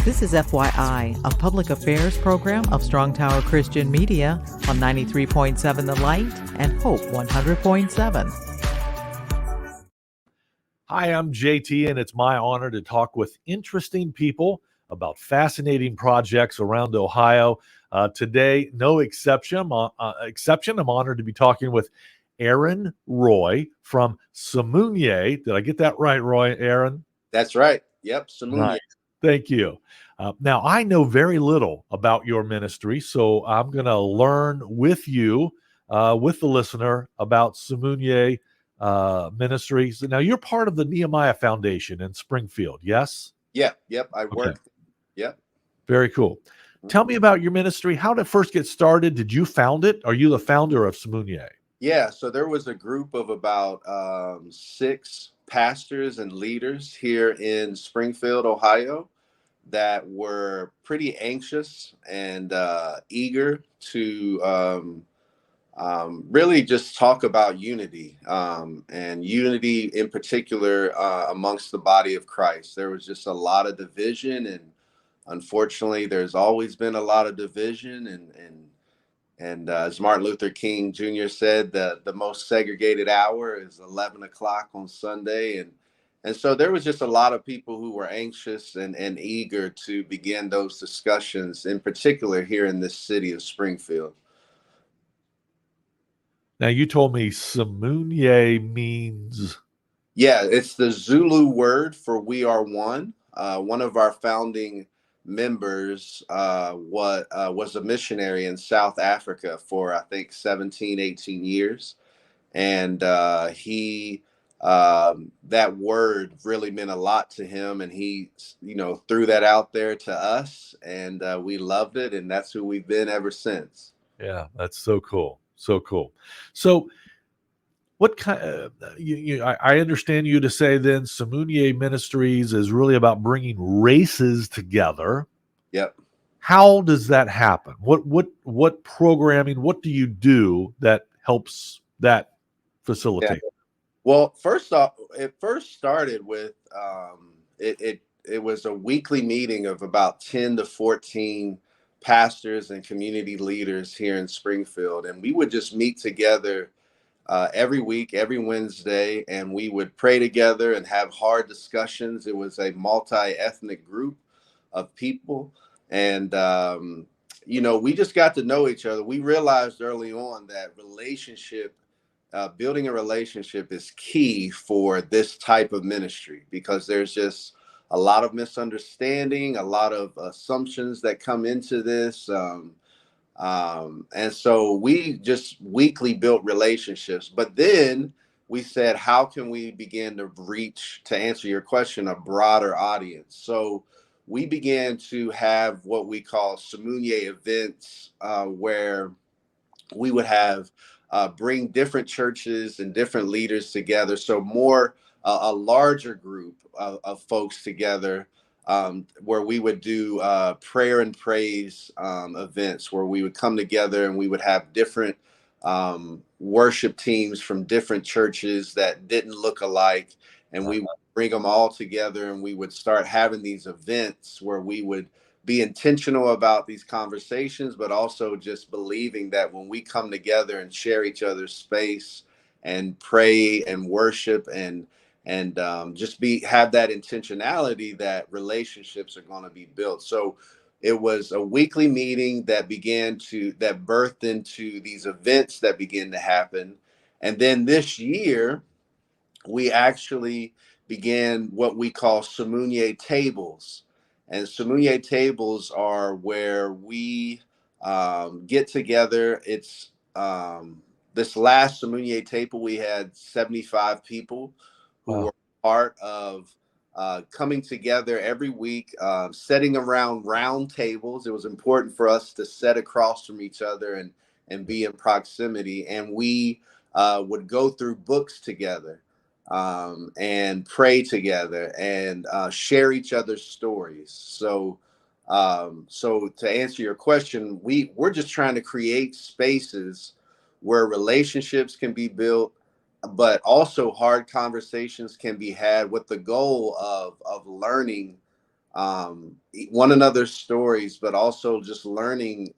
This is FYI, a public affairs program of Strong Tower Christian Media on 93.7 The Light and Hope 100.7. Hi, I'm JT, and it's my honor to talk with interesting people about fascinating projects around Ohio. Today, no exception. I'm honored to be talking with Aaron Roy from Simunye. Did I get that right, Roy? Aaron? That's right. Yep, Simunye. Nice. Thank you. Now, I know very little about your ministry, so I'm going to learn with you, with the listener, about Simunye Ministries. Now, you're part of the Nehemiah Foundation in Springfield, yes? Yep. I work. Okay. Yep. Very cool. Tell me about your ministry. How did it first get started? Did you found it? Are you the founder of Simunye? Yeah, so there was a group of about 6 pastors and leaders here in Springfield, Ohio, that were pretty anxious and eager to really just talk about unity, and unity in particular amongst the body of Christ. There was just a lot of division, and unfortunately, there's always been a lot of division. And as Martin Luther King Jr. said, the most segregated hour is 11 o'clock on Sunday. And so there was just a lot of people who were anxious and eager to begin those discussions, in particular here in this city of Springfield. Now, you told me Simunye means... Yeah, it's the Zulu word for "we are one." One of our founding members was a missionary in South Africa for, I think, 17, 18 years. And he that word really meant a lot to him. And he, threw that out there to us, and we loved it. And that's who we've been ever since. Yeah, that's so cool. So cool. So what kind I understand you to say then Simunye Ministries is really about bringing races together. Yep. How does that happen? What programming, what do you do that helps that facilitate? Yeah. Well, first off, it first started with it was a weekly meeting of about 10 to 14 pastors and community leaders here in Springfield, and we would just meet together every week, every Wednesday, and we would pray together and have hard discussions. It was a multi-ethnic group of people, and we just got to know each other. We realized early on that building a relationship is key for this type of ministry, because there's just a lot of misunderstanding, a lot of assumptions that come into this. And so we just weekly built relationships. But then we said, how can we begin to reach, to answer your question, a broader audience? So we began to have what we call Simunye events, where we would have bring different churches and different leaders together. So more a larger group of folks together, where we would do prayer and praise events, where we would come together and we would have different worship teams from different churches that didn't look alike. And we would bring them all together, and we would start having these events where we would be intentional about these conversations, but also just believing that when we come together and share each other's space and pray and worship and just have that intentionality, that relationships are going to be built. So it was a weekly meeting that birthed into these events that began to happen. And then this year, we actually began what we call Simunye tables. And Simunye tables are where we get together. It's this last Simunye table, we had 75 people who were part of coming together every week, setting around round tables. It was important for us to sit across from each other and be in proximity. And we would go through books together, and pray together, and share each other's stories. So to answer your question, we're just trying to create spaces where relationships can be built, but also hard conversations can be had, with the goal of learning one another's stories, but also just learning,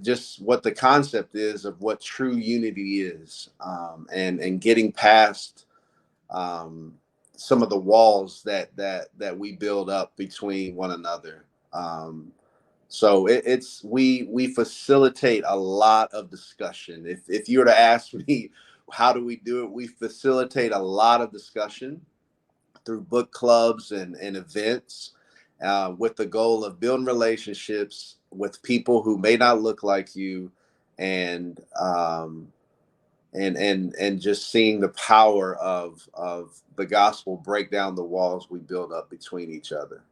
just what the concept is of what true unity is, and getting past some of the walls that we build up between one another. So we facilitate a lot of discussion. If you were to ask me, how do we do it? We facilitate a lot of discussion through book clubs and events, with the goal of building relationships with people who may not look like you, and and just seeing the power of the gospel break down the walls we build up between each other.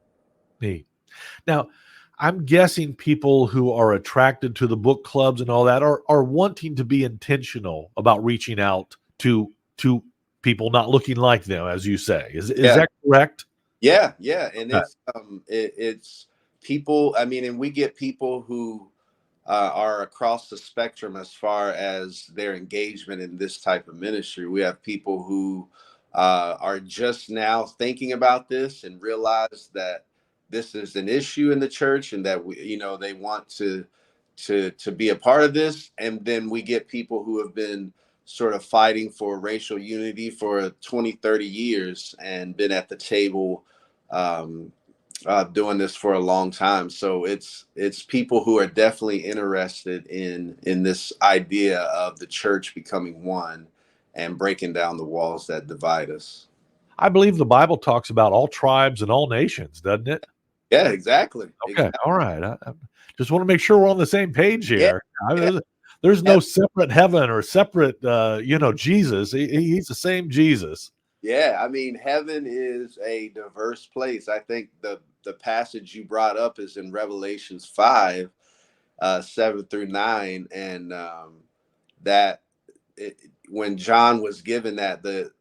Neat. Now, I'm guessing people who are attracted to the book clubs and all that are wanting to be intentional about reaching out to people not looking like them, as you say. Is Yeah. that correct? Yeah, and Okay. it's people. I mean, and we get people who are across the spectrum as far as their engagement in this type of ministry. We have people who are just now thinking about this and realize that this is an issue in the church, and that they want to be a part of this. And then we get people who have been sort of fighting for racial unity for 20, 30 years and been at the table, doing this for a long time. So it's people who are definitely interested in this idea of the church becoming one and breaking down the walls that divide us. I believe the Bible talks about all tribes and all nations, doesn't it? Yeah, exactly. Okay. All right. I just want to make sure we're on the same page Yeah, here. yeah. There's no separate heaven or separate, Jesus. He's the same Jesus. Yeah, I mean, heaven is a diverse place. I think the passage you brought up is in Revelations 5, 7-9, and that when John was given that, the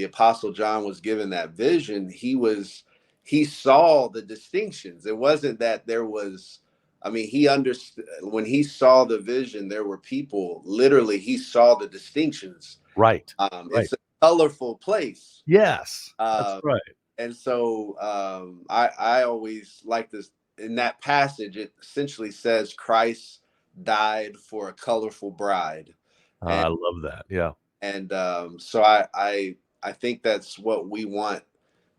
apostle John was given that vision, he saw the distinctions. It wasn't that there was, I mean, he understood when he saw the vision, there were people, literally, he saw the distinctions. Right. Right. It's a colorful place. Yes, that's Uh, right. and so I always like this. In that passage, it essentially says Christ died for a colorful bride. I love that. Yeah. And so I think that's what we want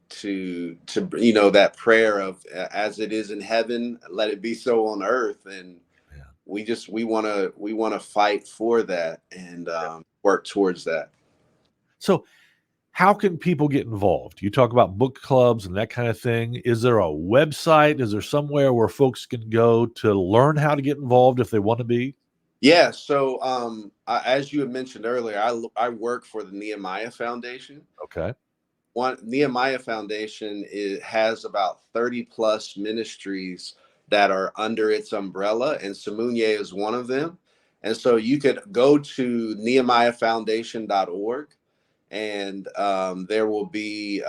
to that prayer of, as it is in heaven, let it be so on earth. And Yeah. we want to fight for that, and work towards that. So, how can people get involved? You talk about book clubs and that kind of thing. Is there a website? Is there somewhere where folks can go to learn how to get involved if they want to be? Yeah, so as you had mentioned earlier, I work for the Nehemiah Foundation. Okay. Nehemiah Foundation has about 30 plus ministries that are under its umbrella, and Simunye is one of them. And so you could go to nehemiahfoundation.org, and there will be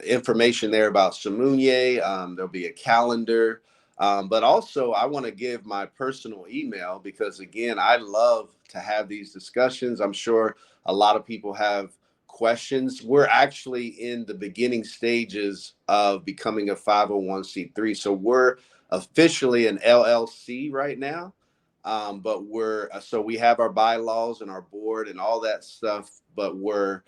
information there about Simunye. There'll be a calendar. But also, I want to give my personal email, because, again, I love to have these discussions. I'm sure a lot of people have questions. We're actually in the beginning stages of becoming a 501c3. So we're officially an LLC right now. But so we have our bylaws and our board and all that stuff, but we're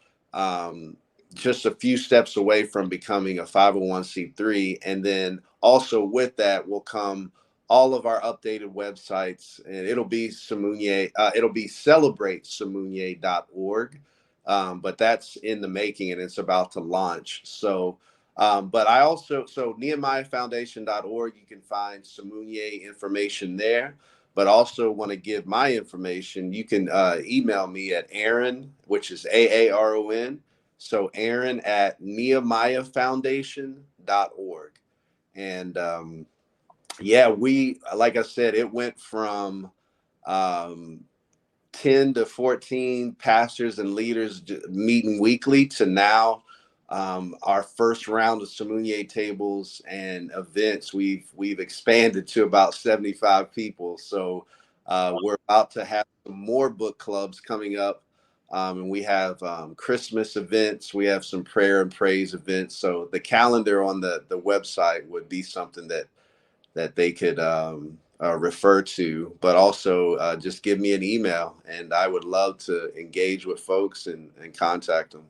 just a few steps away from becoming a 501c3. And then also with that will come all of our updated websites, and it'll be celebratesemunye.org. But that's in the making, and it's about to launch. So, but nehemiahfoundation.org, you can find Simunye information there. But also want to give my information. You can email me at Aaron, which is AARON. So Aaron at nehemiahfoundation.org. And like I said, it went from 10 to 14 pastors and leaders meeting weekly to now our first round of Simunye tables and events. We've expanded to about 75 people. So we're about to have some more book clubs coming up And we have Christmas events. We have some prayer and praise events. So the calendar on the website would be something that they could refer to, but also just give me an email, and I would love to engage with folks and contact them.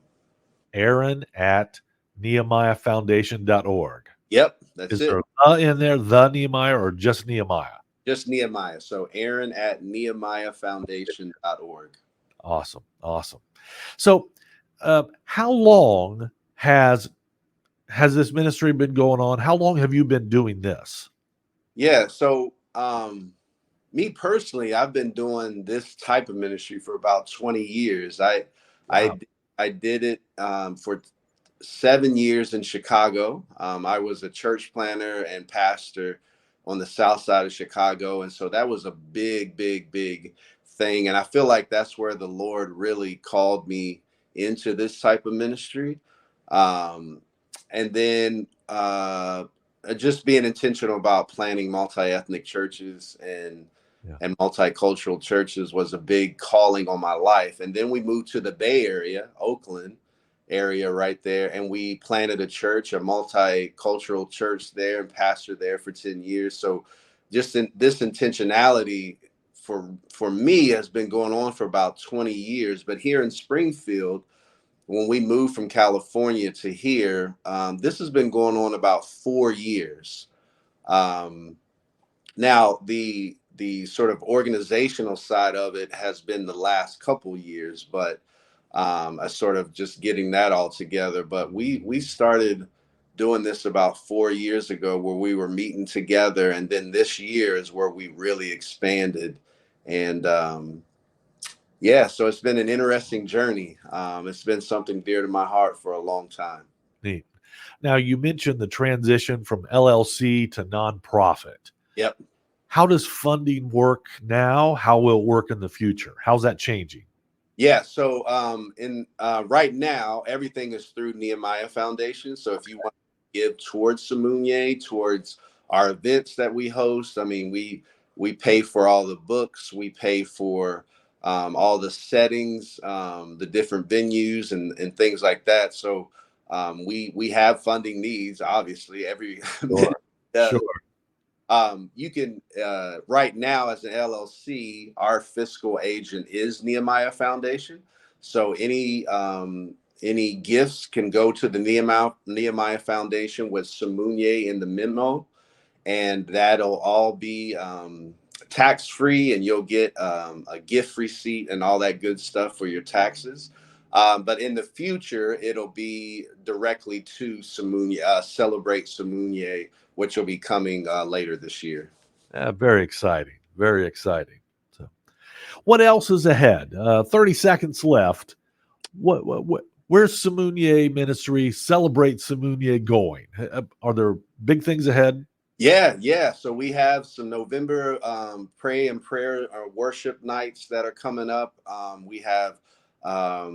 Aaron at NehemiahFoundation.org. Yep, that's Is it. there in there, the Nehemiah, or just Nehemiah? Just Nehemiah. So Aaron at NehemiahFoundation.org. Awesome. Awesome. So how long has this ministry been going on? How long have you been doing this? Yeah. So me personally, I've been doing this type of ministry for about 20 years. Wow. I did it for 7 years in Chicago. I was a church planner and pastor on the south side of Chicago. And so that was a big, big, big thing. And I feel like that's where the Lord really called me into this type of ministry. And then just being intentional about planning multi-ethnic churches and multicultural churches was a big calling on my life. And then we moved to the Bay Area, Oakland area right there, and we planted a church, a multicultural church there, and pastored there for 10 years. So just this intentionality for me has been going on for about 20 years. But here in Springfield, when we moved from California to here, this has been going on about 4 years. Now the sort of organizational side of it has been the last couple years, but I sort of just getting that all together. But we started doing this about 4 years ago, where we were meeting together, and then this year is where we really expanded. And so it's been an interesting journey. It's been something dear to my heart for a long time. Neat. Now, you mentioned the transition from LLC to nonprofit. Yep. How does funding work now? How will it work in the future? How's that changing? Yeah, so right now, everything is through Nehemiah Foundation. So if you want to give towards Simunye, towards our events that we host, I mean, we pay for all the books, we pay for all the settings, the different venues and things like that. So we have funding needs, obviously, every Sure. Sure. You can right now, as an LLC, our fiscal agent is Nehemiah Foundation. So any gifts can go to the Nehemiah Foundation with Simunye in the memo, and that'll all be tax free, and you'll get a gift receipt and all that good stuff for your taxes. But in the future, it'll be directly to Simunye, Celebrate Simunye, which will be coming later this year. Very exciting. Very exciting. So, what else is ahead? 30 seconds left. Where's Simunye Ministry, Celebrate Simunye going? Are there big things ahead? Yeah. So we have some November pray and prayer or worship nights that are coming up. We have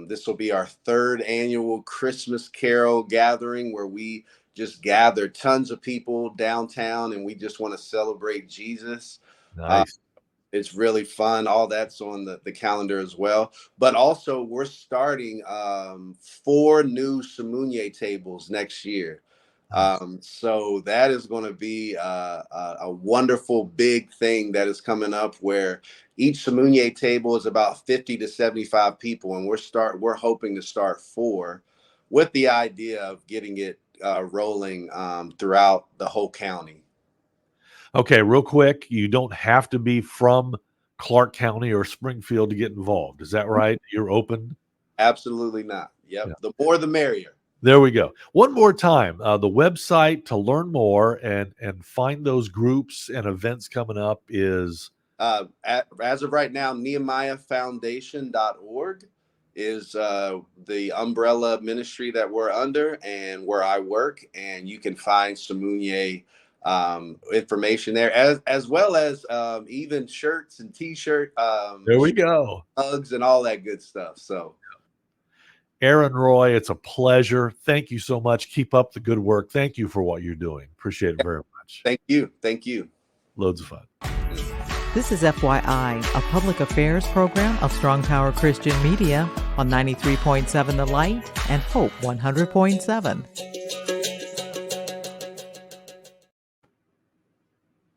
this will be our third annual Christmas Carol gathering, where we just gather tons of people downtown, and we just want to celebrate Jesus. Nice. It's really fun. All that's on the calendar as well. But also, we're starting 4 new Simunye tables next year. So that is going to be a wonderful big thing that is coming up, where each Simunye table is about 50 to 75 people, and we're hoping to start 4, with the idea of getting it rolling throughout the whole county. Okay, real quick, you don't have to be from Clark County or Springfield to get involved. Is that right? You're open? Absolutely not. Yep. Yeah. The more the merrier. There we go. One more time, the website to learn more and find those groups and events coming up is? As of right now, NehemiahFoundation.org is the umbrella ministry that we're under and where I work. And you can find Simunye information there, as well as even shirts and t-shirt. There we go. Hugs and all that good stuff. So, Aaron Roy, it's a pleasure. Thank you so much. Keep up the good work. Thank you for what you're doing. Appreciate it very much. Thank you. Thank you. Loads of fun. This is FYI, a public affairs program of Strong Tower Christian Media. on 93.7 The Light and Hope 100.7.